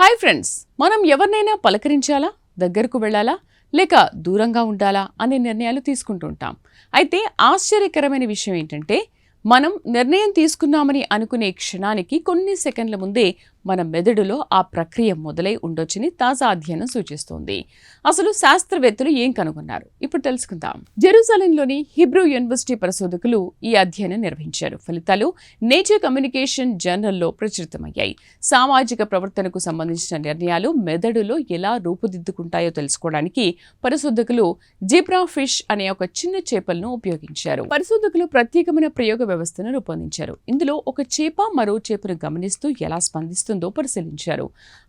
Hi friends, మనం ఎవరినైనా పలకరించాలా, దగ్గరకు వెళ్ళాలా, లేక దూరంగా ఉండాలా అనే నిర్ణయాలు తీసుకుంటూ ఉంటాం. అయితే ఆశ్చర్యకరమైన విషయం ఏంటంటే, మనం నిర్ణయం తీసుకున్నామని అనుకునే క్షణానికి కొన్ని సెకండ్ల ముందే మన మెదడులో ఆ ప్రక్రియ మొదలై ఉండొచ్చని తాజా అధ్యయనం సూచిస్తోంది. అసలు శాస్త్రవేత్తలు ఏం కనుగొన్నారు ఇప్పుడు తెలుసుకుందాం. జెరూసలంలోని హిబ్రూ యూనివర్సిటీ పరిశోధకులు ఈ అధ్యయనం నిర్వహించారు. ఫలితాలు నేచర్ కమ్యూనికేషన్ జర్నల్లో ప్రచురితమయ్యాయి. సామాజిక ప్రవర్తనకు సంబంధించిన నిర్ణయాలు మెదడులో ఎలా రూపుదిద్దుకుంటాయో తెలుసుకోవడానికి పరిశోధకులు జిబ్రా ఫిష్ అనే ఒక చిన్న చేపలను ఉపయోగించారు. పరిశోధకులు ప్రత్యేకమైన ప్రయోగ వ్యవస్థను రూపొందించారు. ఇందులో ఒక చేప మరో చేపను గమనిస్తూ ఎలా స్పందిస్తుందో పరిశీలించారు.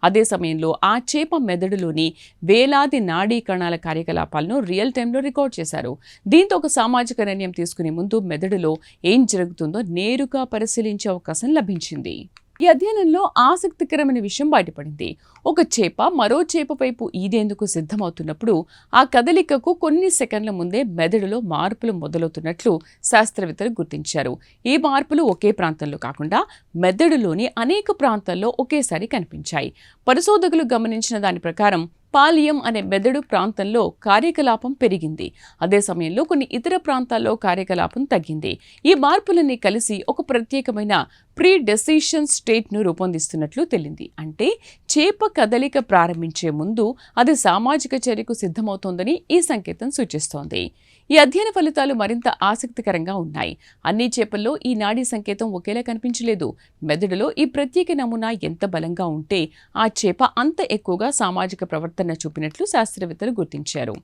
అదే సమయంలో ఆ చేప మెదడులోని వేలాది నాడీ కణాల కార్యకలాపాలను రియల్ టైంలో రికార్డ్ చేశారు. దీంతో ఒక సామాజిక నిర్ణయం తీసుకునే ముందు మెదడులో ఏం జరుగుతుందో నేరుగా పరిశీలించే అవకాశం లభించింది. ఈ అధ్యయనంలో ఆసక్తికరమైన విషయం బయటపడింది. ఒక చేప మరో చేప వైపు ఈదేందుకు సిద్ధమవుతున్నప్పుడు ఆ కదలికకు కొన్ని సెకండ్ల ముందే మెదడులో మార్పులు మొదలవుతున్నట్లు శాస్త్రవేత్తలు గుర్తించారు. ఈ మార్పులు ఒకే ప్రాంతంలో కాకుండా మెదడులోని అనేక ప్రాంతాల్లో ఒకేసారి కనిపించాయి. పరిశోధకులు గమనించిన దాని ప్రకారం పాలియం అనే మెదడు ప్రాంతంలో కార్యకలాపం పెరిగింది. అదే సమయంలో కొన్ని ఇతర ప్రాంతాల్లో కార్యకలాపం తగ్గింది. ఈ మార్పులన్నీ కలిసి ఒక ప్రత్యేకమైన ప్రీ డెసిషన్ స్టేట్ను రూపొందిస్తున్నట్లు తేలింది. అంటే చేప కదలిక ప్రారంభించే ముందు అది సామాజిక చర్యకు సిద్ధమవుతోందని ఈ సంకేతం సూచిస్తోంది. ఈ అధ్యయన ఫలితాలు మరింత ఆసక్తికరంగా ఉన్నాయి. అన్ని చేపల్లో ఈ నాడీ సంకేతం ఒకేలా కనిపించలేదు. మెదడులో ఈ ప్రత్యేక నమూనా ఎంత బలంగా ఉంటే ఆ చేప అంత ఎక్కువగా సామాజిక ప్రవర్తన చూపినట్లు శాస్త్రవేత్తలు గుర్తించారు.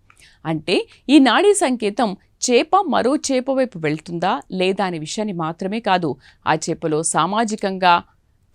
అంటే ఈ నాడీ సంకేతం చేప మరో చేప వైపు వెళ్తుందా లేదా అనే విషయాన్ని మాత్రమే కాదు, ఆ చేపలో సామాజికంగా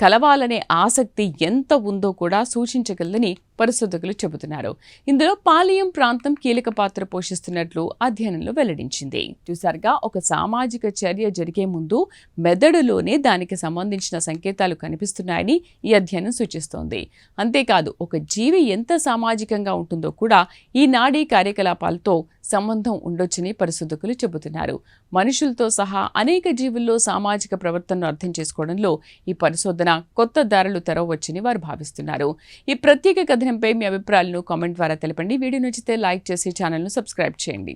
కలవాలనే ఆసక్తి ఎంత ఉందో కూడా సూచించగలదని పరిశోధకులు చెబుతున్నారు. ఇందులో పాలియం ప్రాంతం కీలక పాత్ర పోషిస్తున్నట్లు అధ్యయనంలో వెల్లడించింది. చూసారుగా, ఒక సామాజిక చర్య జరిగే ముందు మెదడులోనే దానికి సంబంధించిన సంకేతాలు కనిపిస్తున్నాయని ఈ అధ్యయనం సూచిస్తోంది. అంతేకాదు, ఒక జీవి ఎంత సామాజికంగా ఉంటుందో కూడా ఈ నాడీ కార్యకలాపాలతో సంబంధం ఉండొచ్చని పరిశోధకులు చెబుతున్నారు. మనుషులతో సహా అనేక జీవుల్లో సామాజిక ప్రవర్తనను అర్థం చేసుకోవడంలో ఈ పరిశోధన కొత్త దారులు తెరవచ్చని వారు భావిస్తున్నారు. ఈ ప్రత్యేక కథనంపై మీ అభిప్రాయాలను కామెంట్ ద్వారా తెలపండి. వీడియో నచ్చితే లైక్ చేసి ఛానల్ను సబ్స్క్రైబ్ చేయండి.